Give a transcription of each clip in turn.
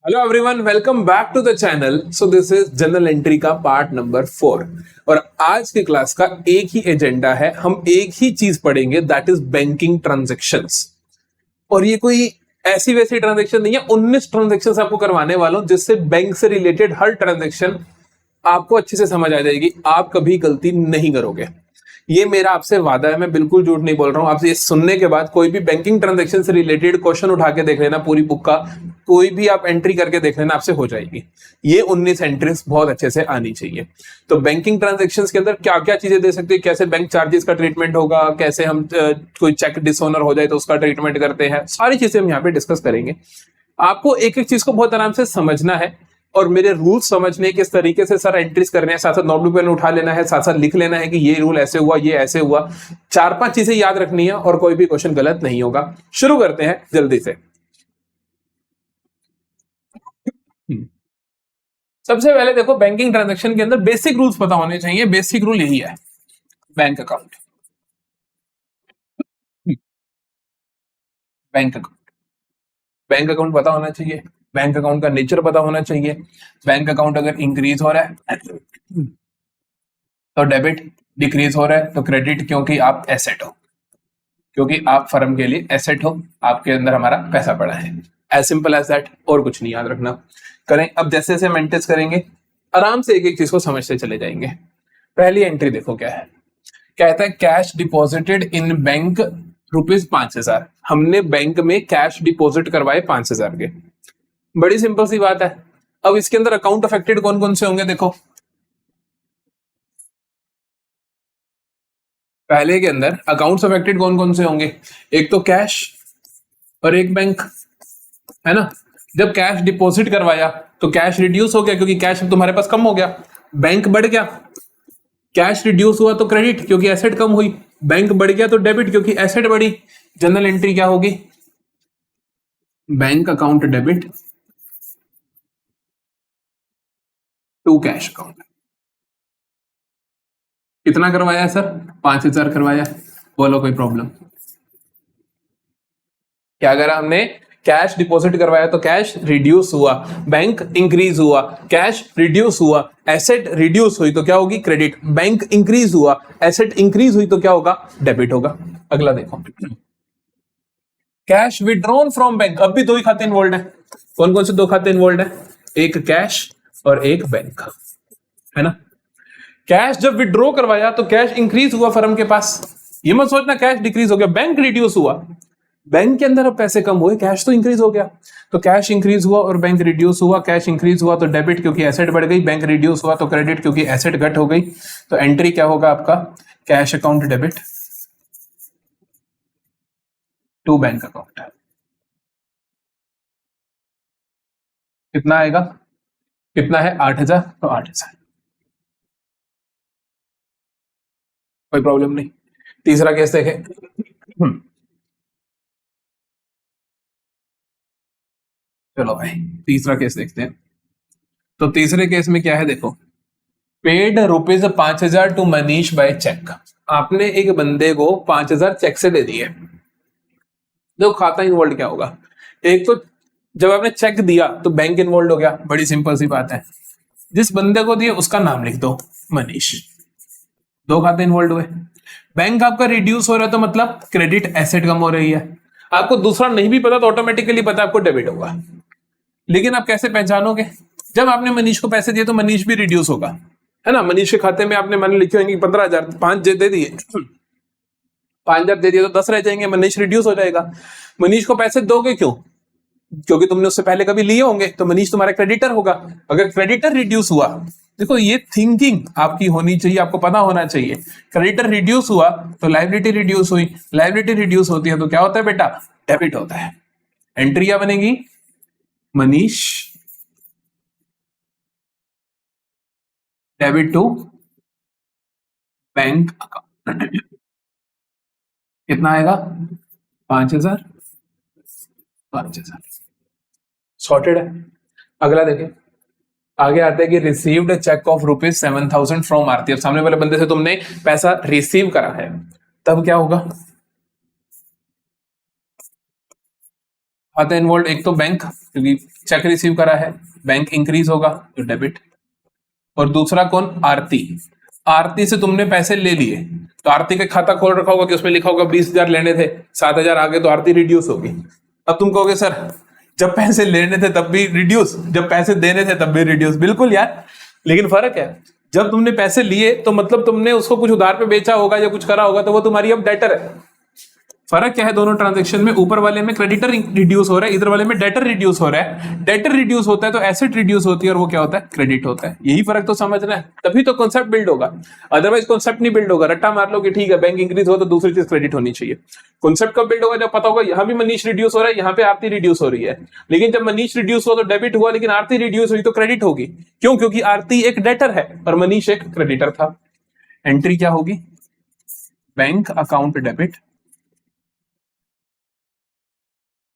Hello everyone, welcome back to the channel. So this is journal entry का part number 4 और आज की class का एक ही एजेंडा है। हम एक ही चीज पढ़ेंगे, दैट इज बैंकिंग ट्रांजैक्शंस। और ये कोई ऐसी वैसी ट्रांजैक्शन नहीं है, 19 ट्रांजैक्शंस आपको करवाने वाला हूं जिससे बैंक से रिलेटेड हर ट्रांजैक्शन आपको अच्छे से समझ आ जाएगी। आप कभी गलती नहीं करोगे, ये मेरा आपसे वादा है। मैं बिल्कुल झूठ नहीं बोल रहा हूं। आपसे ये सुनने के बाद कोई भी बैंकिंग ट्रांजैक्शन से रिलेटेड क्वेश्चन उठा के देख लेना, पूरी बुक का कोई भी आप एंट्री करके देख लेना, आपसे हो जाएगी। ये 19 एंट्रीज बहुत अच्छे से आनी चाहिए। तो बैंकिंग ट्रांजैक्शंस के अंदर क्या क्या चीजें दे सकते हैं, कैसे बैंक चार्जेस का ट्रीटमेंट होगा, कैसे हम कोई चेक डिसऑनर हो जाए तो उसका ट्रीटमेंट करते हैं, सारी चीजें हम यहाँ पे डिस्कस करेंगे। आपको एक एक चीज को बहुत आराम से समझना है और मेरे रूल्स समझने किस तरीके से सर एंट्रीज करने हैं, साथ साथ नोटबुक पेन उठा लेना है, साथ साथ लिख लेना है कि ये रूल ऐसे हुआ, ये ऐसे हुआ। 4-5 चीजें याद रखनी है और कोई भी क्वेश्चन गलत नहीं होगा। शुरू करते हैं जल्दी से। सबसे पहले देखो, बैंकिंग ट्रांजैक्शन के अंदर बेसिक रूल्स पता होने चाहिए। बेसिक रूल यही है, bank account, bank account, bank account पता होना चाहिए। बैंक अकाउंट का नेचर पता होना चाहिए। बैंक अकाउंट अगर इंक्रीज हो रहा है तो डेबिट, डिक्रीज हो रहा है तो क्रेडिट, क्योंकि आप एसेट हो, क्योंकि आप फर्म के लिए एसेट हो, आपके अंदर हमारा पैसा पड़ा है। एज सिंपल एज दैट, और कुछ नहीं याद रखना। करें अब जैसे जैसे मेंटेन करेंगे, आराम से एक एक चीज को समझते चले जाएंगे। पहली एंट्री देखो क्या है, कहता है कैश डिपॉजिटेड इन बैंक ₹5,000। हमने बैंक में कैश डिपॉजिट करवाए 5,000 के। बड़ी सिंपल सी बात है। अब इसके अंदर अकाउंट अफेक्टेड कौन कौन से होंगे देखो। पहले के अंदर अकाउंट्स अफेक्टेड कौन कौन से होंगे, एक तो कैश और एक बैंक, है ना। जब कैश डिपॉजिट करवाया तो कैश रिड्यूस हो गया क्योंकि कैश तुम्हारे पास कम हो गया, बैंक बढ़ गया। कैश रिड्यूस हुआ तो क्रेडिट क्योंकि एसेट कम हुई, बैंक बढ़ गया तो डेबिट क्योंकि एसेट बढ़ी। जनरल एंट्री क्या होगी, bank account debit to cash account. कितना करवाया सर, 5,000 करवाया। बोलो कोई प्रॉब्लम क्या करा हमने, कैश डिपॉजिट करवाया तो कैश रिड्यूस हुआ, बैंक इंक्रीज हुआ, कैश रिड्यूस हुआ, एसेट रिड्यूस हुई तो क्या होगी, क्रेडिट। बैंक इंक्रीज हुआ, एसेट इंक्रीज हुई तो क्या होगा, डेबिट होगा। अगला देखो, कैश विड्रॉन फ्रॉम बैंक। अब भी दो ही खाते इन्वॉल्व है। कौन कौन से दो खाते इन्वॉल्व है, एक कैश और एक बैंक का, है ना। कैश जब विड्रॉ करवाया तो कैश इंक्रीज हुआ फर्म के पास, ये मत सोचना कैश डिक्रीज हो गया। बैंक रिड्यूस हुआ, बैंक के अंदर अब पैसे कम हुए, कैश तो इंक्रीज हो गया। तो कैश इंक्रीज हुआ और बैंक रिड्यूस हुआ। कैश इंक्रीज हुआ तो डेबिट क्योंकि एसेट बढ़ गई, बैंक रिड्यूस हुआ तो क्रेडिट क्योंकि एसेट घट हो गई। तो एंट्री क्या होगा आपका, cash account debit to bank account. कितना आएगा, कितना है 8,000, तो 8,000, कोई प्रॉब्लम नहीं। तीसरा केस देखें। चलो भाई तीसरा केस देखते हैं। तो तीसरे केस में क्या है देखो, paid ₹5,000 to Manish by cheque. आपने एक बंदे को 5,000 चेक से दे दिए। देखो खाता इन्वॉल्व क्या होगा, एक तो जब आपने चेक दिया तो बैंक इन्वॉल्व हो गया, बड़ी सिंपल सी बात है। जिस बंदे को दिए उसका नाम लिख दो, मनीष। दो खाते इन्वॉल्व हुए। बैंक आपका रिड्यूस हो रहा है तो मतलब क्रेडिट, एसेट कम हो रही है। आपको दूसरा नहीं भी पता तो ऑटोमेटिकली पता आपको डेबिट होगा। लेकिन आप कैसे पहचानोगे, जब आपने मनीष को पैसे दिए तो मनीष भी रिड्यूस होगा, है ना। मनीष के खाते में आपने मान लिखे होंगे 15,000, 5 दे दिए, 5,000 दे दिए तो 10 रह जाएंगे, मनीष रिड्यूस हो जाएगा। मनीष को पैसे दोगे क्यों, क्योंकि तुमने उससे पहले कभी लिए होंगे, तो मनीष तुम्हारा क्रेडिटर होगा। अगर क्रेडिटर रिड्यूस हुआ, देखो ये थिंकिंग आपकी होनी चाहिए, आपको पता होना चाहिए। क्रेडिटर रिड्यूस हुआ तो लाइबिलिटी रिड्यूस हुई, लाइबिलिटी रिड्यूस होती है तो क्या होता है बेटा, डेबिट होता है। एंट्री क्या बनेगी, Manish debit to bank account. कितना आएगा, 5,000, 5,000, सॉर्टेड है। अगला देखें, आगे आता है कि रिसीव्ड चेक ऑफ ₹7,000 फ्रॉम आरती। अब सामने वाले बंदे से तुमने पैसा रिसीव करा है, तब क्या होगा, खाते इन्वॉल्व, एक तो बैंक, क्योंकि चेक रिसीव करा है, बैंक इंक्रीज होगा तो डेबिट। और दूसरा कौन, आरती। आरती से तुमने पैसे ले लिए, तो आरती का खाता खोल रखा होगा कि उसमें लिखा होगा 20,000 लेने थे, 7,000 आ गए, तो आरती रिड्यूस होगी। अब तुम कहोगे सर जब पैसे लेने थे तब भी रिड्यूस, जब पैसे देने थे तब भी रिड्यूस। बिल्कुल यार, लेकिन फर्क है, जब तुमने पैसे लिए तो मतलब तुमने उसको कुछ उधार पे बेचा होगा या कुछ करा होगा, तो वो तुम्हारी अब डेटर है। फर्क क्या है दोनों ट्रांजेक्शन में, ऊपर वाले में क्रेडिटर रिड्यूस हो रहा है, इधर वाले में डेटर रिड्यूस हो रहा है। डेटर रिड्यूस होता है तो एसेट रिड्यूस होती है, और वो क्या होता है, क्रेडिट होता है। यही फर्क तो समझना है, तभी तो कॉन्सेप्ट बिल्ड होगा, अदरवाइज कॉन्सेप्ट नहीं बिल्ड होगा। रट्टा मार लो कि ठीक है बैंक इंक्रीज हो तो दूसरी चीज क्रेडिट होनी चाहिए। कॉन्सेप्ट कब बिल्ड होगा, जब पता होगा यहाँ भी मनीष रिड्यूस हो रहा है, यहाँ पे आरती रिड्यूस हो रही है। लेकिन जब मनीष रिड्यूस हुआ तो डेबिट हुआ, लेकिन आरती रिड्यूस हुई तो क्रेडिट होगी। क्यों, क्योंकि आरती एक डेटर है और मनीष एक क्रेडिटर था। एंट्री क्या होगी, bank account debit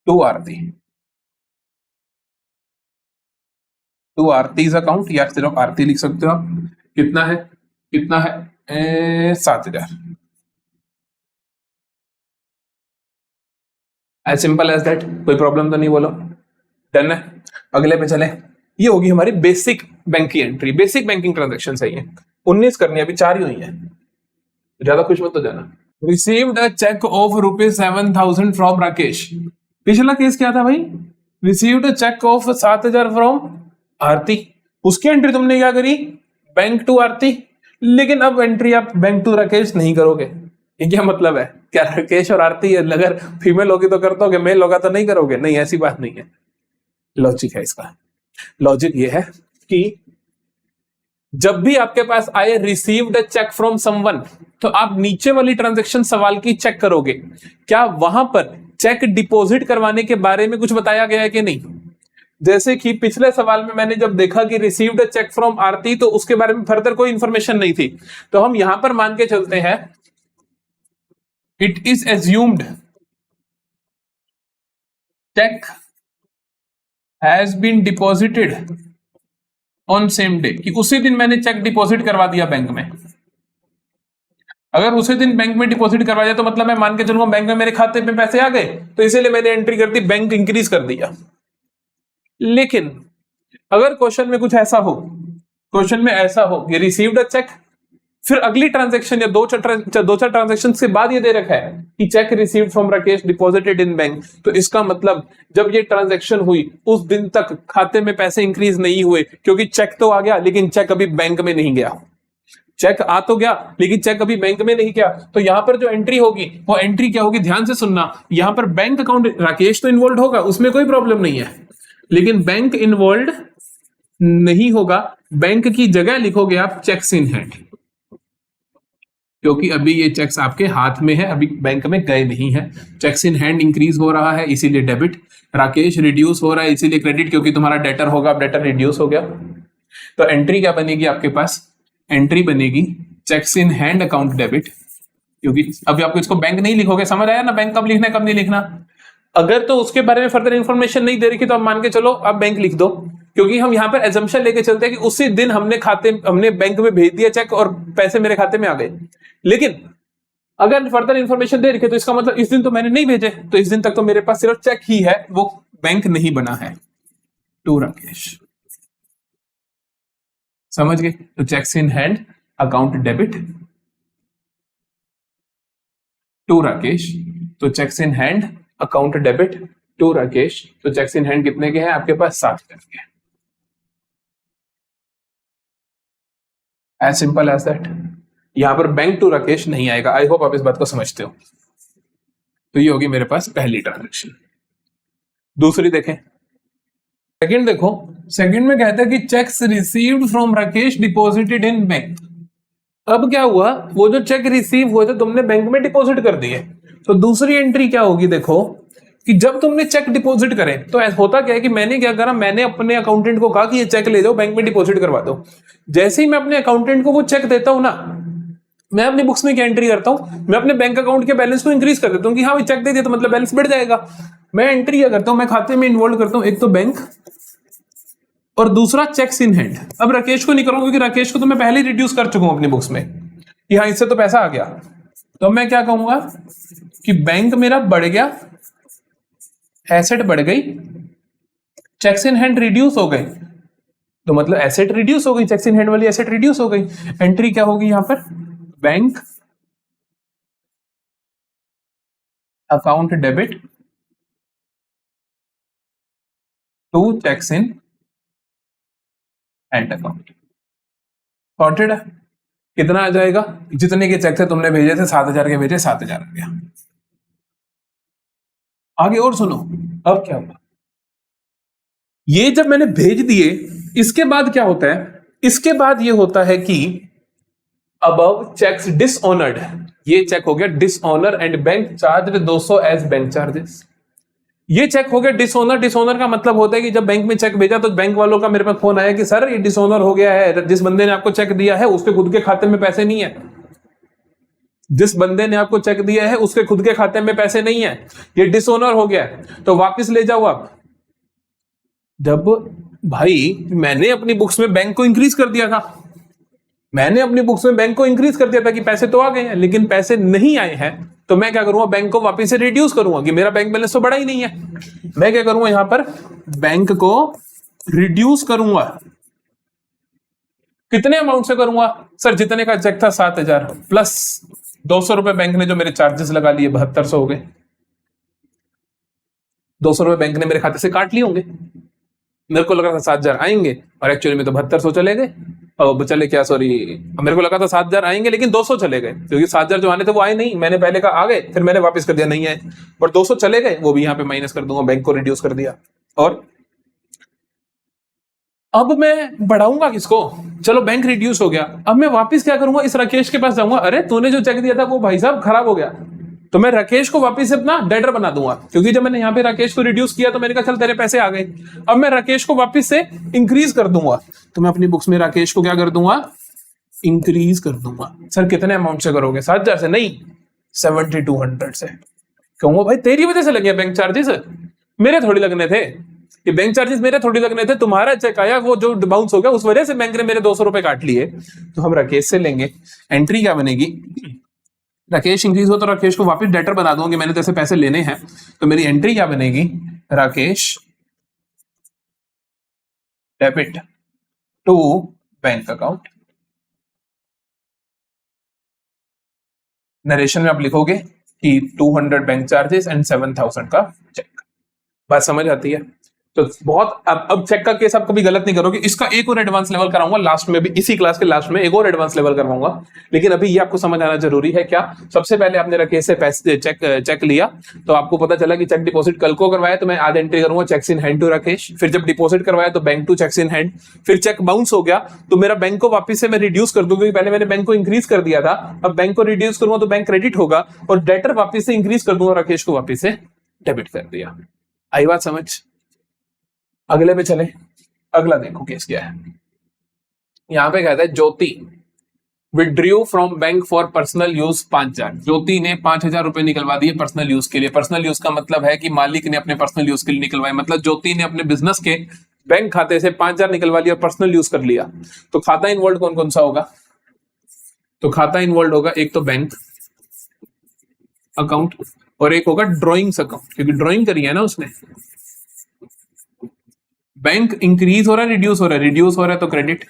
to Aarti, to Aarti's account, या सिर्फ आरती लिख सकते हो आप। कितना है, कितना है, 7,000। एज सिंपल एज दैट, कोई प्रॉब्लम तो नहीं, बोलो डन है। अगले पे चले, ये होगी हमारी बेसिक बैंक की एंट्री, बेसिक बैंकिंग ट्रांजेक्शन सही है। 19 करनी है, अभी 4 ही हुई है, ज्यादा खुश मत हो जाना। Received a cheque of ₹7,000 from Rakesh. पिछला केस क्या था भाई, received a cheque of 7,000 from Aarti, उसकी एंट्री तुमने क्या करी, बैंक टू आरती। लेकिन अब एंट्री आप बैंक टू राकेश नहीं करोगे। ये क्या मतलब है, क्या राकेश और आरती अगर फीमेल होगी तो कर दोगे, मेल होगा तो नहीं करोगे? नहीं, ऐसी बात नहीं है। लॉजिक है इसका, लॉजिक ये है कि जब भी आपके पास आए received a cheque from someone, तो आप नीचे वाली ट्रांजैक्शन सवाल की चेक करोगे, क्या वहां पर चेक डिपॉजिट करवाने के बारे में कुछ बताया गया है कि नहीं। जैसे कि पिछले सवाल में मैंने जब देखा कि रिसीव्ड अ चेक फ्रॉम आरती, तो उसके बारे में फर्दर कोई इंफॉर्मेशन नहीं थी, तो हम यहां पर मान के चलते हैं it is assumed cheque has been deposited on same day, कि उसी दिन मैंने चेक डिपॉजिट करवा दिया बैंक में। अगर उसी दिन बैंक में डिपॉजिट करवा दिया तो मतलब मैं मान के चलूंगा बैंक में मेरे खाते में पैसे आ गए, तो इसीलिए मैंने एंट्री कर दी, बैंक इंक्रीज कर दिया। लेकिन अगर क्वेश्चन में कुछ ऐसा हो, क्वेश्चन में ऐसा हो ये रिसीव्ड अ चेक, फिर अगली ट्रांजैक्शन या दो चार ट्रांजैक्शन के बाद ये दे रखा है कि check received from Rakesh deposited in bank, तो इसका मतलब जब ये ट्रांजैक्शन हुई उस दिन तक खाते में पैसे इंक्रीज नहीं हुए, क्योंकि चेक तो आ गया लेकिन चेक अभी बैंक में नहीं गया। चेक आ तो गया लेकिन चेक अभी बैंक में नहीं गया, तो यहां पर जो एंट्री होगी वो एंट्री क्या होगी, ध्यान से सुनना। यहां पर बैंक अकाउंट, राकेश तो इन्वॉल्व होगा, उसमें कोई प्रॉब्लम नहीं है, लेकिन बैंक इन्वॉल्व नहीं होगा। बैंक की जगह लिखोगे आप चेक्स इन हैंड, क्योंकि अभी ये चेक्स आपके हाथ में है, अभी बैंक में गए नहीं है। चेक्स इन हैंड इंक्रीज हो रहा है इसीलिए डेबिट, राकेश रिड्यूस हो रहा है इसीलिए क्रेडिट, क्योंकि तुम्हारा डेटर होगा, अब डेटर रिड्यूस हो गया। तो एंट्री क्या बनेगी आपके पास, एंट्री बनेगी checks in hand account debit, क्योंकि अभी आपको इसको बैंक नहीं लिखोगे, समझ आया ना, बैंक कब लिखना है कब नहीं लिखना। अगर तो उसके बारे में फर्दर इंफॉर्मेशन नहीं दे रही तो आप मान के चलो आप बैंक लिख दो, क्योंकि हम यहां पर एजम्पशन लेके चलते हैं कि उसी दिन हमने बैंक में भेज दिया चेक और पैसे मेरे खाते में आ गए। लेकिन अगर फर्दर इंफॉर्मेशन दे रखी तो इसका मतलब इस दिन तो मैंने नहीं भेजे, तो इस दिन तक तो मेरे पास सिर्फ चेक ही है, वो बैंक नहीं बना है। टू राकेश, समझ गए। तो cheques in hand account debit to Rakesh, तो cheques in hand account debit to Rakesh, तो चेक्स इन हैंड कितने के हैं आपके पास, 7 के। As simple as that. यहां पर बैंक टू राकेश नहीं आएगा। आई होप आप इस बात को समझते हो। तो ये होगी मेरे पास पहली ट्रांजैक्शन। दूसरी देखें, सेकंड देखो, सेकंड में कहता है कि cheques received from Rakesh deposited in bank. अब क्या हुआ, वो जो चेक रिसीव हुए थे तुमने बैंक में डिपॉजिट कर दिए, तो दूसरी एंट्री क्या होगी, देखो कि जब तुमने चेक डिपॉजिट करे तो ऐसा होता क्या है कि मैंने क्या करा, मैंने अपने अकाउंटेंट को कहा कि ये चेक ले जाओ बैंक में डिपॉजिट करवा दो। जैसे ही मैं अपने अकाउंटेंट को वो चेक देता हूं ना, मैं अपनी बुक्स में क्या एंट्री करता हूं, मैं अपने बैंक अकाउंट के बैलेंस को इंक्रीज कर देता हूं कि हाँ चेक दे दिया तो मतलब बैलेंस बढ़ जाएगा। मैं एंट्री क्या करता हूं, मैं खाते में इन्वॉल्व करता हूं एक तो बैंक और दूसरा चेक्स इन हैंड। अब राकेश को नहीं करूंगा क्योंकि राकेश को तो मैं पहले ही रिड्यूस कर चुका हूं अपनी बुक्स में कि हाँ इससे तो पैसा आ गया। तो मैं क्या कहूंगा कि बैंक मेरा बढ़ गया एसेट बढ़ गई, चेक्स इन हैंड रिड्यूस हो गए, तो मतलब एसेट रिड्यूस हो गई, चेक्स इन हैंड वाली एसेट रिड्यूस हो गई। एंट्री क्या होगी यहां पर, bank account debit to cheques in hand account. Sorted है। कितना आ जाएगा, जितने के चेक थे तुमने भेजे थे 7,000 के भेजे, 7,000 आ गया। आगे और सुनो, अब क्या होगा, ये जब मैंने भेज दिए इसके बाद क्या होता है, इसके बाद ये होता है कि अबव चेक्स डिसऑनर्ड, ये चेक हो गया dishonour and bank charge 200 as bank charges. ये चेक हो गया डिसऑनर। डिसऑनर का मतलब होता है कि जब बैंक में चेक भेजा तो बैंक वालों का मेरे पास फोन आया कि सर ये डिसऑनर हो गया है, जिस बंदे ने आपको चेक दिया है उसके खुद के खाते में पैसे नहीं है, जिस बंदे ने आपको चेक दिया है उसके खुद के खाते में पैसे नहीं है, ये डिसऑनर हो गया है, तो वापस ले जाओ आप। जब भाई मैंने अपनी बुक्स में बैंक को इंक्रीज कर दिया था, मैंने अपनी बुक्स में बैंक को इंक्रीज कर दिया था कि पैसे तो आ गए हैं, लेकिन पैसे नहीं आए हैं, तो मैं क्या करूंगा, बैंक को वापस से रिड्यूस करूंगा कि मेरा बैंक बैलेंस तो बड़ा ही नहीं है। मैं क्या करूंगा, यहां पर बैंक को रिड्यूस करूंगा। कितने अमाउंट से करूंगा, सर जितने का चेक था 7,000 प्लस 200 रुपए बैंक ने जो मेरे चार्जेस लगा लिए 7200 हो गए। 200 रुपए बैंक ने मेरे खाते से काट लिए होंगे, मेरे को लगा था 7,000 आएंगे और एक्चुअली में तो 7200 चले गए। अब चले क्या, सॉरी, मेरे को लगा था 7,000 आएंगे लेकिन 200 चले गए, क्योंकि 7,000 जो आने थे वो आए नहीं, मैंने पहले कहा आ गए, फिर मैंने वापस कर दिया नहीं आए, और 200 चले गए, वो भी यहाँ पे माइनस कर दूंगा, बैंक को रिड्यूस कर दिया। और अब मैं बढ़ाऊंगा किसको, चलो बैंक रिड्यूस हो गया, अब मैं वापस क्या करूंगा, इस राकेश के पास जाऊंगा, अरे तूने जो चेक दिया था वो भाई साहब खराब हो गया, तो मैं राकेश को वापस से अपना डेटर बना दूंगा, क्योंकि जब मैंने यहाँ पे राकेश को रिड्यूस किया तो मैंने कहा चल तेरे पैसे आ गए, अब मैं राकेश को वापस से इंक्रीज कर दूंगा, तो मैं अपनी बुक्स में राकेश को क्या कर दूंगा, इंक्रीज कर दूंगा। सर कितने अमाउंट से करोगे, 7,000 से, नहीं 7,200 से। कहूंगा भाई तेरी वजह से लगे बैंक चार्जेस, मेरे थोड़ी लगने थे, ये बैंक चार्जेस मेरे थोड़ी लगने थे, तुम्हारा चेक आया वो जो बाउंस हो गया उस वजह से बैंक ने मेरे 200 रुपए काट लिए, तो हम राकेश से लेंगे। एंट्री क्या बनेगी, राकेश इंक्रीज हो तो राकेश को वापस डेटर बना दूंगा कि मैंने तेरे से पैसे लेने हैं, तो मेरी एंट्री क्या बनेगी, Rakesh debit to bank account. Narration में आप लिखोगे कि 200 बैंक चार्जेस एंड 7,000 का चेक। बात समझ आती है, तो बहुत अब चेक का केस आप कभी गलत नहीं करोगे। इसका एक और एडवांस लेवल कराऊंगा लास्ट में भी, इसी क्लास के लास्ट में एक और एडवांस लेवल करवाऊंगा, लेकिन अभी ये आपको समझ आना जरूरी है। क्या, सबसे पहले आपने राकेश से पैसे चेक लिया, तो आपको पता चला कि चेक डिपॉजिट कल को करवाया, तो मैं आज एंट्री करूंगा cheques in hand to Rakesh. फिर जब डिपॉजिट करवाया तो bank to cheques in hand, फिर चेक बाउंस हो गया तो मेरा बैंक को वापस से मैं रिड्यूस कर दूंगा, पहले मैंने बैंक को इंक्रीज कर दिया था, अब बैंक को रिड्यूस करूंगा तो बैंक क्रेडिट होगा, और डेटर वापस से इंक्रीज कर दूंगा, राकेश को वापस से डेबिट कर दिया। आई बात समझ, अगले पे चले। अगला देखो केस क्या है, यहां पे कहता है Jyoti withdrew from bank for personal use 5,000। Jyoti ने 5,000 रुपए निकलवा दिए पर्सनल यूज के लिए। पर्सनल यूज का मतलब है कि मालिक ने अपने पर्सनल यूज के लिए निकलवाए, मतलब ज्योति ने अपने बिजनेस के बैंक खाते से 5,000 निकलवा लिया, पर्सनल यूज कर लिया। तो खाता इन्वॉल्व कौन कौन सा होगा, तो खाता इन्वॉल्व होगा एक तो बैंक अकाउंट और एक होगा ड्रॉइंग्स अकाउंट, क्योंकि ड्रॉइंग करी है ना उसने। बैंक इंक्रीज हो रहा है, रिड्यूस हो रहा है, रिड्यूस हो रहा है तो क्रेडिट,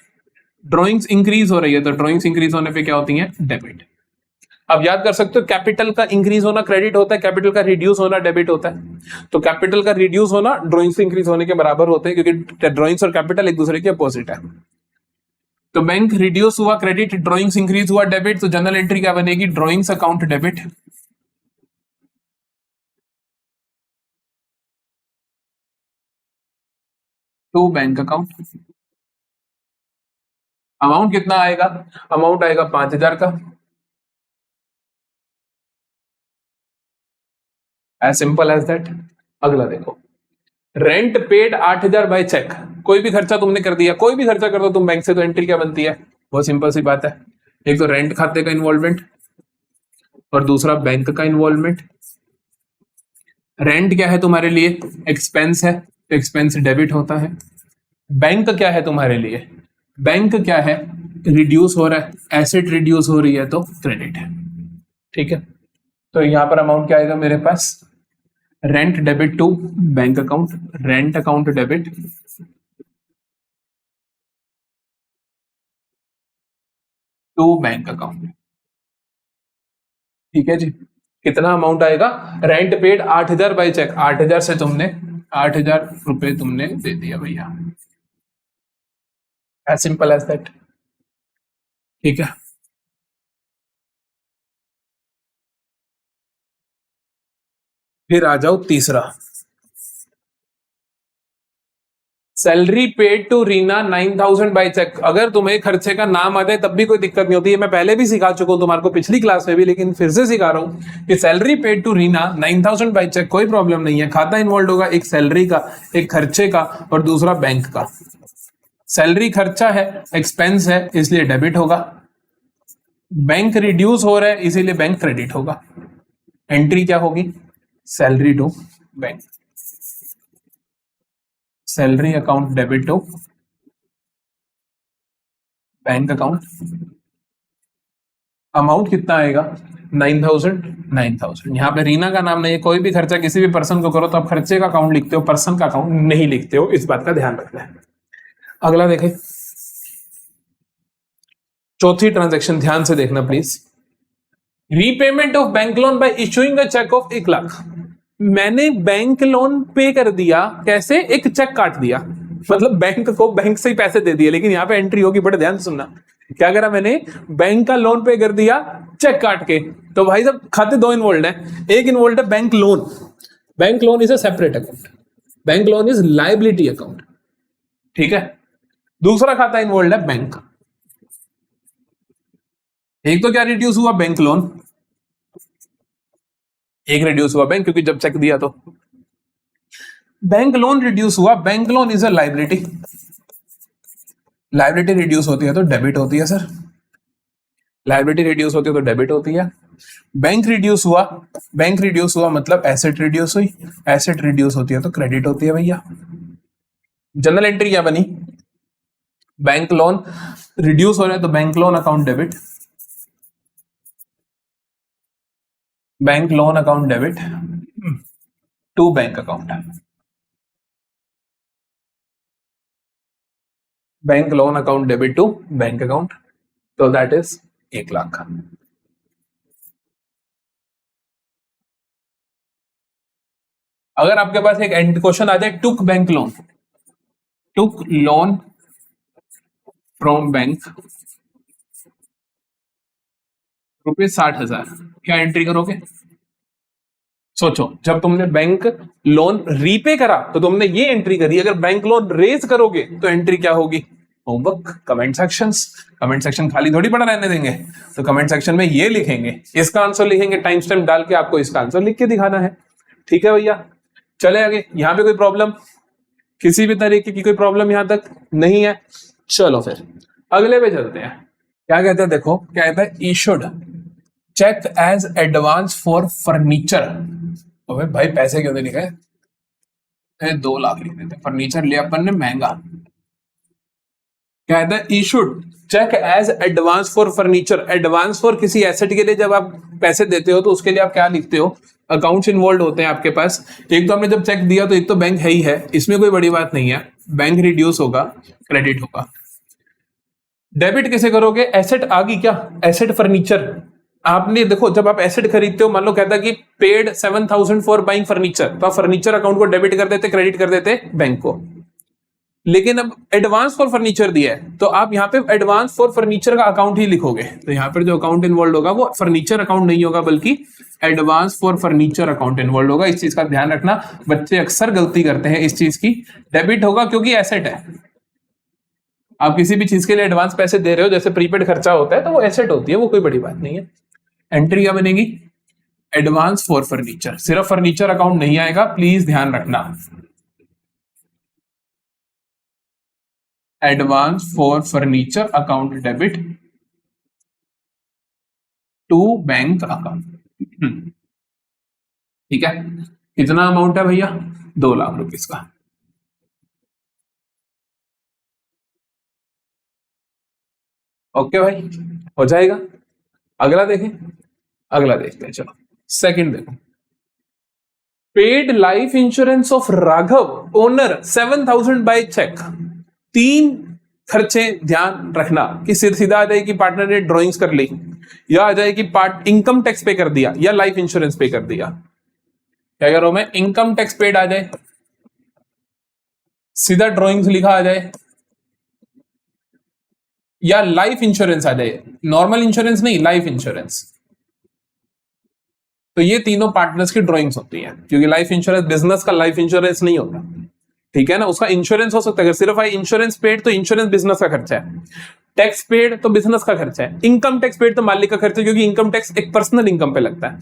ड्रॉइंग्स इंक्रीज हो रही है तो ड्रॉइंग्स इंक्रीज होने पे क्या होती है, डेबिट। अब याद कर सकते हो कैपिटल का इंक्रीज होना क्रेडिट होता है, कैपिटल का रिड्यूस होना डेबिट होता है। तो कैपिटल का रिड्यूस होना ड्रॉइंग्स इंक्रीज होने के बराबर होते हैं, क्योंकि ड्रॉइंग्स और कैपिटल एक दूसरे के अपोजिट है। तो बैंक रिड्यूस हुआ क्रेडिट, ड्रॉइंग्स इंक्रीज हुआ डेबिट, तो जनरल एंट्री क्या बनेगी, drawings account debit to bank account. Amount कितना आएगा, अमाउंट आएगा 5,000 का, एज सिंपल एज दैट। अगला देखो, रेंट पेड 8,000 बाय चेक। कोई भी खर्चा तुमने कर दिया, कोई भी खर्चा कर दो तुम बैंक से, तो एंट्री क्या बनती है, बहुत सिंपल सी बात है, एक तो रेंट खाते का इन्वॉल्वमेंट और दूसरा बैंक का इन्वॉल्वमेंट। रेंट क्या है तुम्हारे लिए, एक्सपेंस है, तो एक्सपेंस डेबिट होता है। बैंक क्या है तुम्हारे लिए, बैंक क्या है, रिड्यूस हो रहा है, एसेट रिड्यूस हो रही है तो क्रेडिट है। ठीक है, तो यहां पर अमाउंट क्या आएगा मेरे पास, rent debit to bank account, rent account debit to bank account. ठीक है जी, कितना अमाउंट आएगा? रेंट पेड 8,000 बाई चेक, 8,000 से तुमने 8,000 रुपए तुमने दे दिया भैया, एज सिंपल एज दैट। ठीक है, फिर आ जाओ तीसरा, salary paid to Reena 9,000 by cheque. अगर तुम्हें खर्चे का नाम आ जाए तब भी कोई दिक्कत नहीं होती है, मैं पहले भी सिखा चुका हूं तुम्हारे को पिछली क्लास में भी, लेकिन फिर से सिखा रहा हूं कि salary paid to Reena 9,000 by cheque, कोई प्रॉब्लम नहीं है। खाता इन्वॉल्व होगा, एक सैलरी का, एक खर्चे का, और दूसरा बैंक का। सैलरी खर्चा है, एक्सपेंस है, इसलिए डेबिट होगा। बैंक रिड्यूस हो रहा है, इसीलिए बैंक क्रेडिट होगा। एंट्री क्या होगी? Salary to bank, salary account debit to bank account. Amount कितना आएगा? 9,000, 9,000। यहाँ पे रीना का नाम नहीं है, कोई भी खर्चा किसी भी पर्सन को करो तो आप खर्चे का अकाउंट लिखते हो, पर्सन का अकाउंट नहीं लिखते हो, इस बात का ध्यान रखना है। अगला देखें, चौथी ट्रांजैक्शन, ध्यान से देखना please. Repayment of bank loan by issuing a cheque of 1,00,000। मैंने बैंक लोन पे कर दिया, कैसे? एक चेक काट दिया, मतलब बैंक को बैंक से ही पैसे दे दिए, लेकिन यहां पे एंट्री होगी, बड़े ध्यान से सुनना। क्या करा मैंने? बैंक का लोन पे कर दिया चेक काट के। तो भाई साहब खाते दो इन्वॉल्व है, एक इन्वॉल्व है bank loan, bank loan is a separate account, bank loan is liability account. ठीक है, दूसरा खाता इन्वॉल्व है बैंक का। एक तो क्या रिड्यूस हुआ? बैंक लोन, एक रिड्यूस हुआ बैंक, क्योंकि जब चेक दिया तो बैंक लोन रिड्यूस हुआ। Bank loan is a liability, liability reduce होती है तो डेबिट होती है सर, लाइबिलिटी रिड्यूस होती है तो डेबिट होती है। बैंक रिड्यूस हुआ, बैंक रिड्यूस हुआ मतलब एसेट रिड्यूस हुई, एसेट रिड्यूस होती है तो क्रेडिट होती है भैया। जनरल एंट्री क्या बनी? बैंक लोन रिड्यूस हो रहा है तो bank loan account debit, bank loan account debit to bank account, bank loan account debit to bank account, तो दैट इज 1,00,000। अगर आपके पास एक एंड क्वेश्चन आ जाए, took bank loan, took loan from bank ₹60,000, क्या एंट्री करोगे? सोचो, जब तुमने बैंक लोन रीपे करा तो तुमने ये एंट्री करी, अगर बैंक लोन रेज करोगे तो एंट्री क्या होगी? Homework, comment sections, comment section खाली थोड़ी पड़ा रहने देंगे, तो कमेंट सेक्शन में ये लिखेंगे, इसका आंसर लिखेंगे, टाइम स्टैम्प डाल के आपको इसका आंसर लिख के दिखाना है। ठीक है भैया, चले आगे। यहां पे कोई प्रॉब्लम, किसी भी तरीके की कोई प्रॉब्लम यहां तक नहीं है? चलो फिर अगले पे चलते हैं। क्या कहते हैं देखो, क्या कहता है? Issued cheque as advance for furniture. तो भाई पैसे क्यों नहीं लिखे? 2,00,000 लिख देते, फर्नीचर लिया अपन ने महंगा। क्या कहता है? Issued cheque as advance for furniture. Advance for किसी एसेट के लिए जब आप पैसे देते हो तो उसके लिए आप क्या लिखते हो? अकाउंट्स इन्वॉल्व होते हैं आपके पास। एक तो हमने जब चेक दिया तो एक तो बैंक है ही है, इसमें कोई बड़ी बात नहीं है, बैंक रिड्यूस होगा, क्रेडिट होगा। डेबिट कैसे करोगे? एसेट आ गई क्या? एसेट फर्नीचर, आपने देखो जब आप एसेट खरीदते हो, मान लो कहता कि पेड 7,000 फॉर बाइंग फर्नीचर, तो आप फर्नीचर अकाउंट को डेबिट कर देते, क्रेडिट कर देते बैंक को। लेकिन अब एडवांस फॉर फर्नीचर दिया है तो आप यहाँ पे एडवांस फॉर फर्नीचर का अकाउंट ही लिखोगे, तो यहाँ पर जो अकाउंट इन्वॉल्व होगा वो फर्नीचर अकाउंट नहीं होगा, बल्कि advance for furniture account involve होगा। इस चीज का ध्यान रखना, बच्चे अक्सर गलती करते हैं इस चीज की। डेबिट होगा क्योंकि एसेट है, आप किसी भी चीज के लिए एडवांस पैसे दे रहे हो, जैसे प्रीपेड खर्चा होता है, तो वो एसेट होती है, वो कोई बड़ी बात नहीं है। एंट्री क्या बनेगी? एडवांस फॉर फर्नीचर, सिर्फ फर्नीचर अकाउंट नहीं आएगा, प्लीज ध्यान रखना। Advance for furniture account debit to bank account. ठीक है, कितना अमाउंट है भैया? 2,00,000 रुपीज का। ओके भाई, हो जाएगा। अगला देखें, अगला देखते हैं, चलो सेकंड देखो। Paid life insurance of Raghav owner 7,000 by cheque. 3 खर्चे ध्यान रखना कि सीधा आ जाए कि पार्टनर ने ड्रॉइंग्स कर ली, या आ जाए कि पार्ट इनकम टैक्स पे कर दिया, या लाइफ इंश्योरेंस पे कर दिया। क्या कह रहा हूं मैं? इनकम टैक्स पेड आ जाए, सीधा ड्रॉइंग्स लिखा आ जाए, या लाइफ इंश्योरेंस आ जाए, नॉर्मल इंश्योरेंस नहीं, लाइफ इंश्योरेंस। तो ये तीनों पार्टनर्स की ड्रॉइंग्स होती हैं, क्योंकि लाइफ इंश्योरेंस बिजनेस का लाइफ इंश्योरेंस नहीं होता, ठीक है ना। उसका इंश्योरेंस हो सकता है, अगर सिर्फ आई इंश्योरेंस पेड तो इंश्योरेंस बिजनेस का खर्चा है, टैक्स पेड तो बिजनेस का खर्चा है, इनकम टैक्स पेड तो मालिक का खर्चा है, क्योंकि इनकम टैक्स एक पर्सनल इनकम पे लगता है।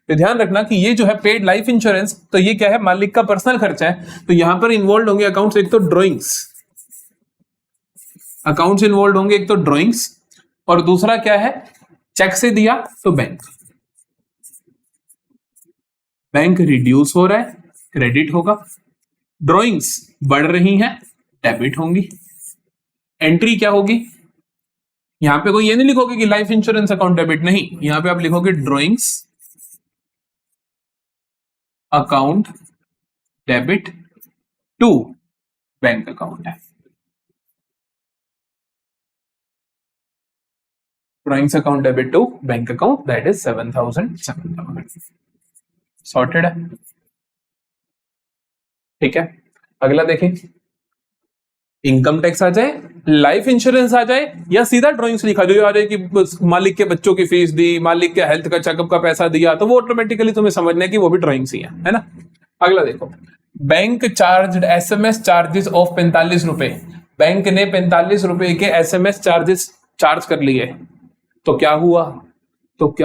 तो ध्यान रखना कि ये जो है पेड लाइफ इंश्योरेंस, तो ये क्या है? मालिक का पर्सनल खर्चा है। तो यहां पर इन्वॉल्व होंगे अकाउंट्स, एक तो ड्रॉइंग्स, अकाउंट्स इन्वॉल्व होंगे, एक तो ड्रॉइंग्स, और दूसरा क्या है? चेक से दिया तो बैंक, बैंक रिड्यूस हो रहा है, क्रेडिट होगा, ड्रॉइंग्स बढ़ रही हैं, डेबिट होंगी। एंट्री क्या होगी? यहां पे कोई ये नहीं लिखोगे कि लाइफ इंश्योरेंस अकाउंट डेबिट, नहीं, यहां पे आप लिखोगे drawings account debit to bank account है। Drawings account debit to bank account, that is 7,000 sorted है, ठीक है। अगला देखें, इनकम टैक्स आ जाए, लाइफ इंश्योरेंस आ जाए, या सीधा ड्रॉइंग्स लिखा जो आ जाए कि मालिक के बच्चों की फीस दी, मालिक के हेल्थ का चेकअप का पैसा दिया, तो वो ऑटोमेटिकली तुम्हें समझना है कि वो भी ड्रॉइंग्स ही है ना। अगला देखो, bank charge SMS charges of 45 रुपए। बैंक ने 45 रुपए के एसएमएस चार्जेस चार्ज कर लिए, तो क्या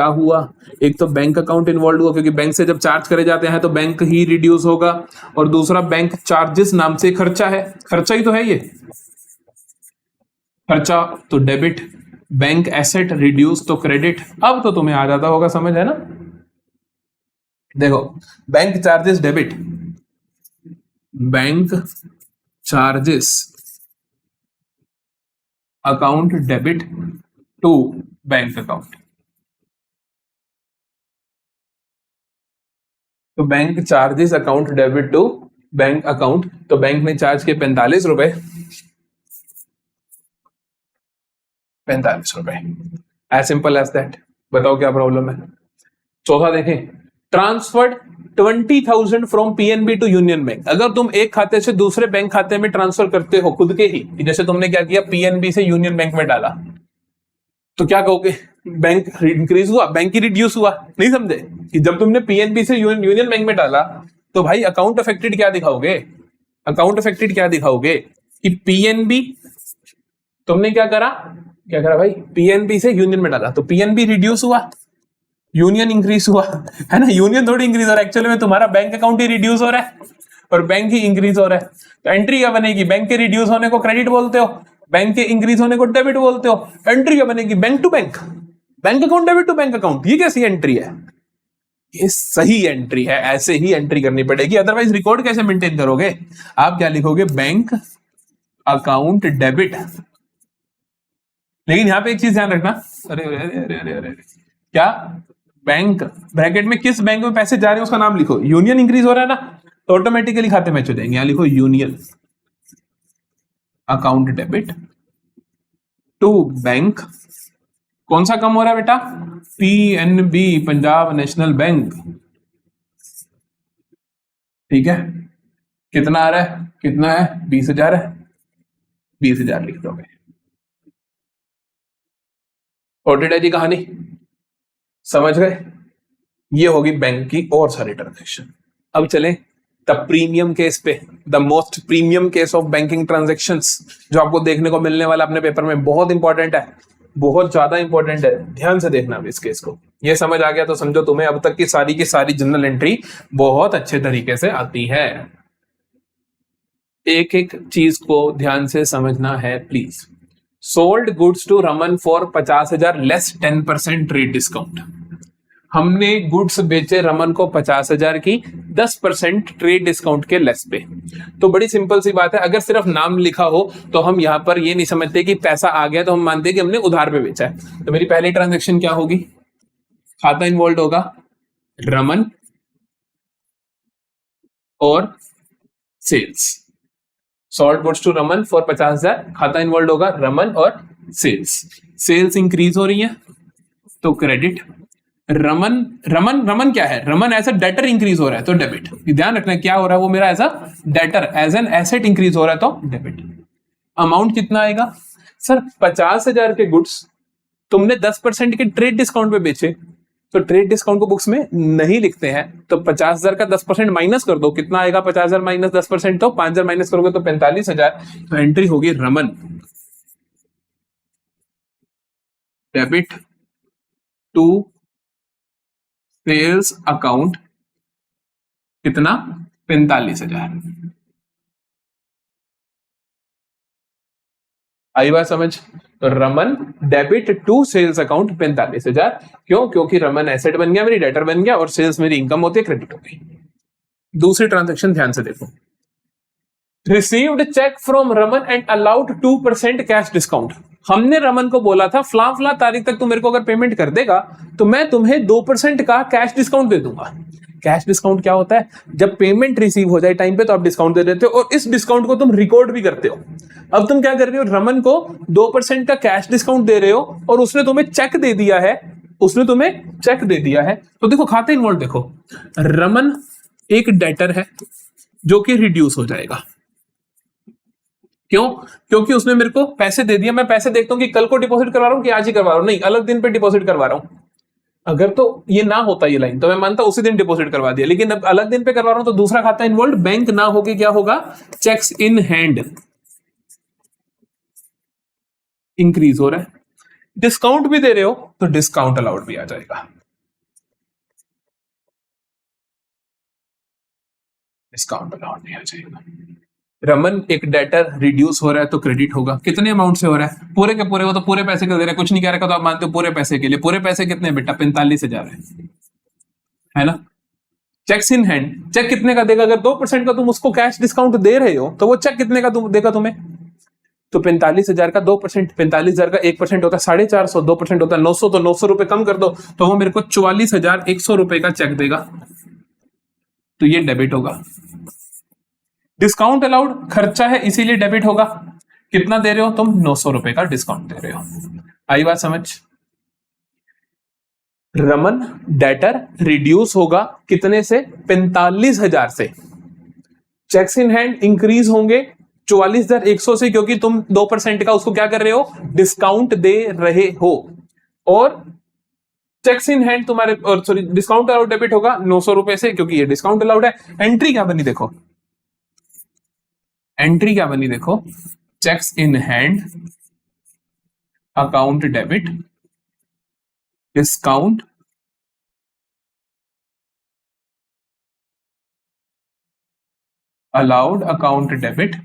हुआ? एक तो बैंक अकाउंट इन्वॉल्व हुआ, क्योंकि बैंक से जब चार्ज करे जाते हैं तो बैंक ही रिड्यूस होगा, और दूसरा बैंक चार्जेस नाम से खर्चा है, खर्चा ही तो है ये, खर्चा तो डेबिट, बैंक एसेट रिड्यूस तो क्रेडिट। अब तो तुम्हें आ जाता होगा समझ, है ना। देखो, bank charges debit, bank charges account debit to bank account. तो bank charges account debit to bank account, तो बैंक ने चार्ज के 45 रुपए, 45 रुपए, एज सिंपल एज दैट। बताओ क्या प्रॉब्लम है? चौथा देखें, transferred 20,000 from PNB to Union Bank. अगर तुम एक खाते से दूसरे बैंक खाते में ट्रांसफर करते हो खुद के ही, जैसे तुमने क्या किया, पीएनबी से यूनियन बैंक में डाला, तो क्या कहोगे? बैंक इंक्रीज हुआ, बैंक ही रिड्यूस हुआ? नहीं समझे कि जब तुमने पीएनबी से यूनियन बैंक में डाला तो भाई अकाउंट अफेक्टेड क्या दिखाओगे? अकाउंट अफेक्टेड क्या दिखाओगे कि पीएनबी तुमने क्या करा भाई, पीएनबी से यूनियन में डाला, तो पीएनबी रिड्यूस हुआ, यूनियन इंक्रीज हुआ, है ना। यूनियन थोड़ी इंक्रीज हो रहा है, एक्चुअली में तुम्हारा बैंक अकाउंट ही रिड्यूस हो रहा है और बैंक ही इंक्रीज हो रहा है। तो एंट्री क्या बनेगी? बैंक के रिड्यूस होने को क्रेडिट बोलते हो, बैंक के इंक्रीज होने को डेबिट बोलते हो। एंट्री क्या बनेगी? Bank to bank, bank account debit to bank account. ये कैसी एंट्री है? ये सही एंट्री है, ऐसे ही एंट्री करनी पड़ेगी, अदरवाइज रिकॉर्ड कैसे मेंटेन करोगे? आप क्या लिखोगे? Bank account debit. लेकिन यहां पे एक चीज ध्यान रखना, अरे अरे अरे अरे अरे क्या, बैंक ब्रैकेट में किस बैंक में पैसे जा रहे हैं उसका नाम लिखो। यूनियन इंक्रीज हो रहा है ना, तो ऑटोमेटिकली खाते में चले जाएंगे। यहां लिखो union account debit to bank. कौन सा कम हो रहा है बेटा? पीएनबी, पंजाब नेशनल बैंक, ठीक है। कितना आ रहा है? कितना है? 20,000 है, 20,000 लिख दोगे। सॉर्टेड है जी कहानी, समझ गए? ये होगी बैंक की और सारी ट्रांजेक्शन। अब चलें द प्रीमियम केस पे, the most premium case of banking transactions, जो आपको देखने को मिलने वाला अपने पेपर में। बहुत इंपॉर्टेंट है, बहुत ज्यादा इंपॉर्टेंट है, ध्यान से देखना अब इस केस को। ये समझ आ गया तो समझो तुम्हें अब तक की सारी जनरल एंट्री बहुत अच्छे तरीके से आती है। एक एक चीज को ध्यान से समझना है please. Sold goods to Raman for 50,000 less 10% trade discount. हमने गुड्स बेचे रमन को 50,000 की 10% ट्रेड डिस्काउंट के लेस पे। तो बड़ी सिंपल सी बात है, अगर सिर्फ नाम लिखा हो तो हम यहां पर ये नहीं समझते कि पैसा आ गया तो हम मानते हैं कि हमने उधार पे बेचा है। तो मेरी पहली ट्रांजेक्शन क्या होगी? खाता इन्वॉल्व होगा, रमन और sales. Sold goods to Raman for 50,000, खाता इन्वॉल्व होगा रमन और सेल्स। सेल्स इंक्रीज हो रही है तो क्रेडिट। रमन रमन रमन क्या है, Raman as a debtor increase हो रहा है तो डेबिट। ध्यान रखना क्या हो रहा है, वो मेरा as a debtor as an asset increase हो रहा है तो डेबिट। अमाउंट कितना आएगा सर, 50,000 के गुड्स तुमने 10% के ट्रेड डिस्काउंट पे बेचे, तो ट्रेड डिस्काउंट को बुक्स में नहीं लिखते हैं, तो 50,000 का 10% माइनस कर दो, कितना आएगा 50,000 माइनस 10%, तो 5,000 माइनस करोगे तो 45,000। तो एंट्री होगी Raman debit to sales account, कितना 45,000। आई बात समझ। तो Raman debit to sales account 45,000, क्यों, क्योंकि रमन एसेट बन गया, मेरी डेटर बन गया, और सेल्स मेरी इनकम होती है, क्रेडिट हो गई। दूसरी ट्रांजैक्शन ध्यान से देखो, received cheque from Raman and allowed 2% cash discount. हमने रमन को बोला था फला फला तारीख तक तू मेरे को अगर पेमेंट कर देगा तो मैं तुम्हें 2% का कैश डिस्काउंट दे दूंगा। कैश डिस्काउंट क्या होता है, जब पेमेंट रिसीव हो जाए टाइम पे तो आप डिस्काउंट दे देते हो, और इस डिस्काउंट को तुम रिकॉर्ड भी करते हो। अब तुम क्या कर रहे हो, रमन को 2% का कैश डिस्काउंट दे रहे हो और उसने तुम्हें चेक दे दिया है, उसने तुम्हें चेक दे दिया है। तो देखो खाते इन्वॉल्व देखो, रमन एक डेटर है जो कि रिड्यूस हो जाएगा, क्यों, क्योंकि उसने मेरे को पैसे दे दिया। मैं पैसे देखता हूं कि कल को डिपॉजिट करवा रहा हूं कि आज ही करवा रहा हूं, नहीं अलग दिन पे डिपॉजिट करवा रहा हूं। अगर तो ये ना होता ये लाइन तो मैं मानता उसी दिन डिपॉजिट करवा दिया, लेकिन अब अलग दिन पे करवा रहा हूं तो दूसरा खाता इन्वॉल्व, बैंक ना होके क्या होगा, चेक्स इन हैंड इंक्रीज हो रहा है। डिस्काउंट भी दे रहे हो तो डिस्काउंट अलाउड भी आ जाएगा, डिस्काउंट अलाउड भी आ जाएगा। रमन एक डेटर रिड्यूस हो रहा है तो क्रेडिट होगा, कितने अमाउंट से हो रहा है, पूरे के पूरे, वो तो पूरे पैसे के दे रहे हैं, कुछ नहीं कह रहा तो आप मानते हो पूरे पैसे के लिए। पूरे पैसे कितने बेटा, 45,000 है ना। चेक्स इन हैंड, चेक कितने का देगा, अगर 2% का तुम उसको कैश डिस्काउंट दे रहे हो तो वो चेक कितने का देगा तुम्हें, तो 45,000 का 2%, 45,000 का 1% होता है 450, 2% होता है 900, तो 900 रुपए कम कर दो तो वो मेरे को 44,100 रुपए का चेक देगा, तो ये डेबिट होगा। डिस्काउंट अलाउड खर्चा है इसीलिए डेबिट होगा। कितना दे रहे हो तुम, 900 रुपए का डिस्काउंट दे रहे हो। आई बात समझ। रमन डेटर रिड्यूस होगा कितने से, 45,000 से। चेक्स इन हैंड इंक्रीज होंगे 44,100 से, क्योंकि तुम 2% का उसको क्या कर रहे हो, डिस्काउंट दे रहे हो। और चेक्स इन हैंड तुम्हारे, और सॉरी डिस्काउंट अलाउड डेबिट होगा 900 रुपए से, क्योंकि ये डिस्काउंट अलाउड है। एंट्री क्या बनी देखो, एंट्री क्या बनी देखो, cheques in hand account debit, discount allowed account debit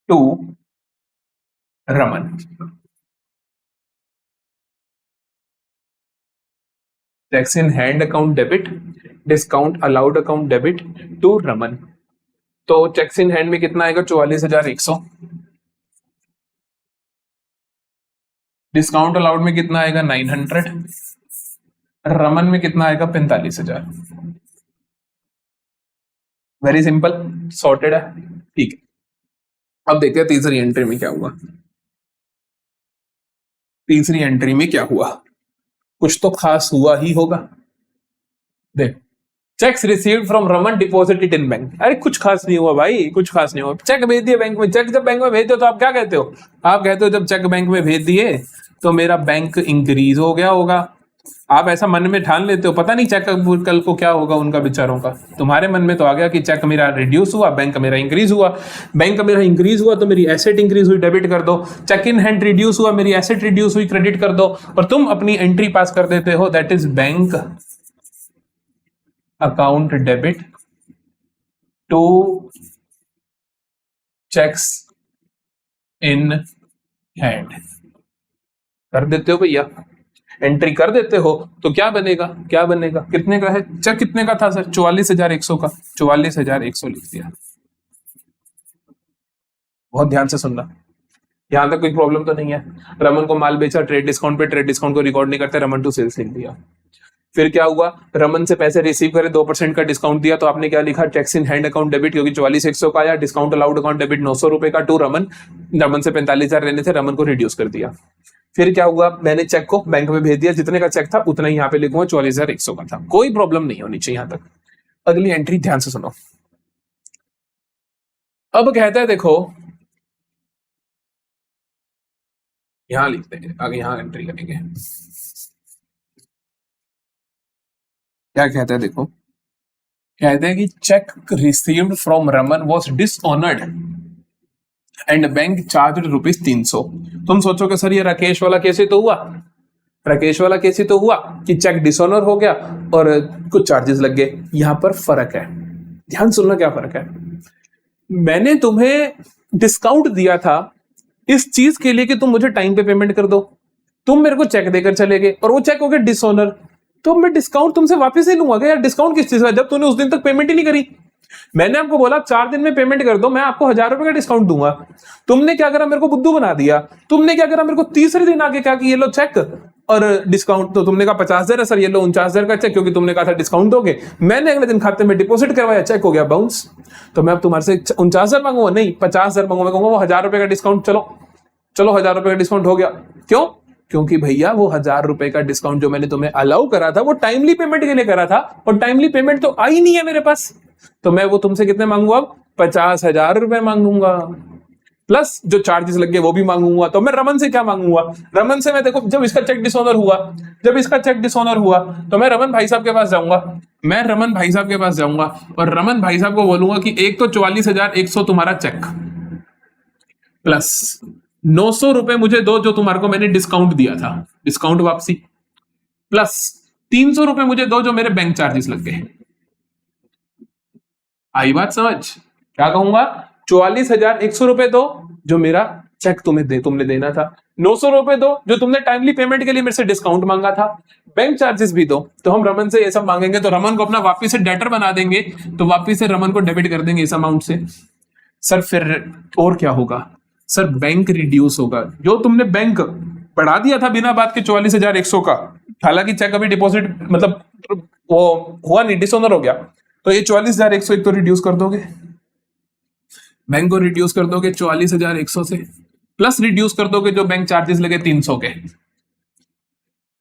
to Raman. Cheques in hand account debit, discount allowed account debit to Raman. तो चेक्स इन हैंड में कितना आएगा, 44,100। डिस्काउंट अलाउड में कितना आएगा, 900। रमन में कितना आएगा, 45,000। वेरी सिंपल, सॉर्टेड है, ठीक है। अब देखते हैं तीसरी एंट्री में क्या हुआ। तीसरी एंट्री में क्या हुआ, कुछ तो खास हुआ ही होगा। देख, cheques received from Raman deposited in bank. अरे कुछ खास नहीं हुआ भाई, कुछ खास नहीं हुआ। चेक भेज दिए बैंक में, चेक जब बैंक में भेज दो तो आप क्या कहते हो, आप कहते हो जब चेक बैंक में भेज दिए तो मेरा बैंक इंक्रीज हो गया होगा। आप ऐसा मन में ठान लेते हो, पता नहीं चेक कल को क्या होगा उनका बेचारों का। तुम्हारे मन में तो आ गया कि चेक मेरा रिड्यूस हुआ, बैंक मेरा इंक्रीज हुआ। बैंक मेरा इंक्रीज हुआ तो मेरी एसेट इंक्रीज हुई, डेबिट कर दो। चेक इन हैंड रिड्यूस हुआ, मेरी एसेट रिड्यूस हुई, क्रेडिट कर दो। और तुम अपनी एंट्री पास कर देते हो, that is bank account debit to cheques in hand. कर देते हो भैया, एंट्री कर देते हो तो क्या बनेगा, क्या बनेगा, कितने का है चेक, कितने का था सर, 44,100 का, 44,100 लिख दिया। बहुत ध्यान से सुनना, यहां तक कोई प्रॉब्लम तो नहीं है। रमन को माल बेचा ट्रेड डिस्काउंट पे, ट्रेड डिस्काउंट को रिकॉर्ड नहीं करते, रमन टू सेल्स लिख दिया। फिर क्या हुआ, रमन से पैसे रिसीव करे, 2% का डिस्काउंट दिया, तो आपने क्या लिखा, checks in hand account debit, क्योंकि 44,100 का आया, डिस्काउंट अलाउड अकाउंट डेबिट 900 रुपए का टू रमन। रमन से 45,000 लेने थे, रमन को रिड्यूस कर दिया। फिर क्या हुआ, मैंने चेक को बैंक में भेज दिया, जितने का चेक था उतना ही यहाँ पे लिखूंगा, 44,100 का था। कोई प्रॉब्लम नहीं होनी चाहिए यहां तक। अगली एंट्री ध्यान से सुनो। अब कहता है देखो, यहां लिखते हैं, आगे यहां एंट्री करेंगे। क्या कहता है देखो, कहते हैं कि check received from Raman was dishonoured and bank charge ₹300। तुम सोचोगे सर ये राकेश वाला केस ही तो हुआ, राकेश वाला केस ही तो हुआ कि चेक डिसऑनर हो गया और कुछ चार्जेस लग गए। यहां पर फर्क है, ध्यान सुनना क्या फर्क है। मैंने तुम्हें डिस्काउंट दिया था इस चीज के लिए कि तुम मुझे टाइम पे पेमेंट कर दो, तुम मेरे को चेक देकर चले गए और वो चेक हो गया डिसऑनर, तो मैं डिस्काउंट तुमसे वापस ही लूंगा यार। डिस्काउंट किस चीज का, जब तूने उस दिन तक पेमेंट ही नहीं करी। मैंने आपको बोला 4 दिन में पेमेंट कर दो, मैं आपको 1,000 रुपए का डिस्काउंट दूंगा। तुमने क्या करा, मेरे को बुद्धू बना दिया। तुमने क्या करा, मेरे को तीसरे दिन आके क्या कि ये लो चेक और डिस्काउंट, तो तुमने कहा 50,000 है सर, ये लो 49,000 का चेक, क्योंकि तुमने कहा था डिस्काउंट दोगे। मैंने अगले दिन खाते में डिपॉजिट करवाया, चेक हो गया बाउंस। तो मैं अब तुम्हारे से 49,000 मांगूंगा, नहीं 50,000 मांगूंगा। मैं कहूंगा वो 1,000 रुपए का डिस्काउंट, चलो 1,000 रुपए का डिस्काउंट हो गया। क्यों? क्योंकि भैया वो 1,000 रुपए का डिस्काउंट जो मैंने तुम्हें अलाउ करा था वो टाइमली पेमेंट के लिए करा था, और टाइमली पेमेंट तो आई नहीं है मेरे पास। तो मैं वो तुमसे कितने मांगूंगा, अब 50,000 रुपए मांगूंगा, प्लस जो चार्जेस लग गए वो भी मांगूंगा। तो मैं रमन से क्या मांगूंगा, रमन से मैं देखो, जब इसका चेक डिसऑनर हुआ, तो मैं रमन भाई साहब के पास जाऊंगा, और रमन भाई साहब को बोलूंगा कि एक तो 44,100 तुम्हारा चेक, प्लस 900 रुपए मुझे दो जो तुम्हारे को मैंने डिस्काउंट दिया था, डिस्काउंट वापसी, प्लस 300 रुपए मुझे दो जो मेरे बैंक चार्जेस लग गए। आई बात समझ? क्या कहूंगा, 44,100 रुपए दो जो मेरा चेक तुमने देना था, 900 रुपए दो जो तुमने टाइमली पेमेंट के लिए मेरे से डिस्काउंट मांगा था, बैंक चार्जेस भी दो। तो हम रमन से ये सब मांगेंगे तो रमन को अपना वापिस से डेटर बना देंगे, तो वापिस से रमन को डेबिट कर देंगे इस अमाउंट से। सर फिर और क्या होगा, सर बैंक रिड्यूस होगा। जो तुमने बैंक बढ़ा दिया था बिना बात के 44,100 का, हालांकि चेक अभी डिपॉजिट मतलब वो हुआ नहीं, डिसऑनर हो गया, तो ये 44,100 एक तो रिड्यूस कर दोगे, बैंक को रिड्यूस कर दोगे 44,100 से, प्लस रिड्यूस कर दोगे जो बैंक चार्जेस लगे 300 के।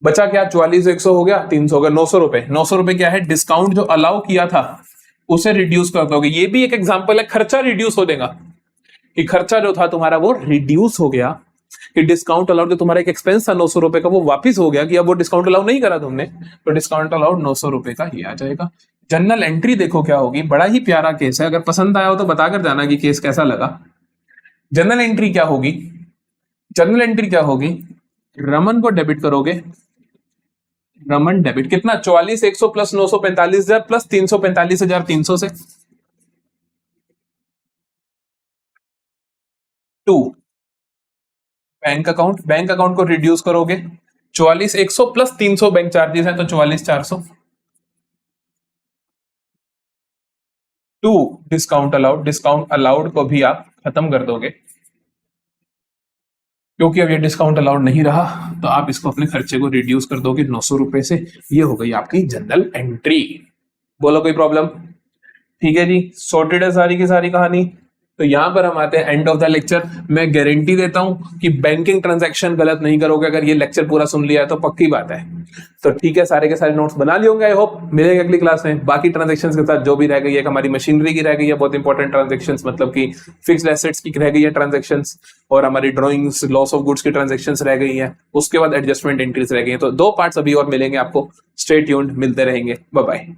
बचा क्या, 44,100 हो गया, 300 का 900 रुपए। 900 रुपए क्या है, डिस्काउंट जो अलाउ किया था उसे रिड्यूस कर दोगे। ये भी एक एग्जांपल है, खर्चा रिड्यूस हो देगा, कि खर्चा जो था तुम्हारा वो रिड्यूस हो गया, कि डिस्काउंट अलाउड जो तुम्हारा एक एक्सपेंस था 900 रुपए का वो वापिस हो गया, कि अब वो डिस्काउंट अलाउ नहीं करा तुमने, तो डिस्काउंट अलाउड 900 रुपए का ही आ जाएगा। जनरल एंट्री देखो क्या होगी, बड़ा ही प्यारा केस है, अगर पसंद आया हो तो बताकर जाना कि केस कैसा लगा। जनरल एंट्री क्या होगी, रमन को डेबिट करोगे, रमन डेबिट कितना, 44,100 प्लस 945,000 प्लस 345,300 से, टू बैंक अकाउंट को रिड्यूस करोगे, 44,100 प्लस 300 बैंक चार्जेस है तो 44,400, टू डिस्काउंट अलाउड को भी आप खत्म कर दोगे, क्योंकि अब ये डिस्काउंट अलाउड नहीं रहा, तो आप इसको अपने खर्चे को रिड्यूस कर दोगे 900 रुपए से। ये हो गई आपकी जनरल एंट्री। बोलो कोई प्रॉब्लम? ठीक है जी, सॉर्टेड है सारी की सारी कहानी। तो यहां पर हम आते हैं एंड ऑफ द लेक्चर। मैं गारंटी देता हूं कि बैंकिंग ट्रांजैक्शन गलत नहीं करोगे, अगर ये लेक्चर पूरा सुन लिया है तो पक्की बात है। तो ठीक है, सारे के सारे नोट्स बना लिए होंगे आई होप। मिलेंगे अगली क्लास में बाकी ट्रांजैक्शंस के साथ। जो भी रह गई है, हमारी मशीनरी की रह गई है बहुत इंपॉर्टेंट ट्रांजैक्शंस, मतलब कि फिक्स्ड एसेट्स की रह गई है ट्रांजैक्शंस, और हमारी ड्रॉइंग्स, लॉस ऑफ गुड्स की ट्रांजैक्शंस रह गई है, उसके बाद एडजस्टमेंट एंट्रीज रह गई है। तो 2 पार्ट्स अभी और मिलेंगे आपको। स्टे ट्यून्ड, मिलते रहेंगे, बाय बाय।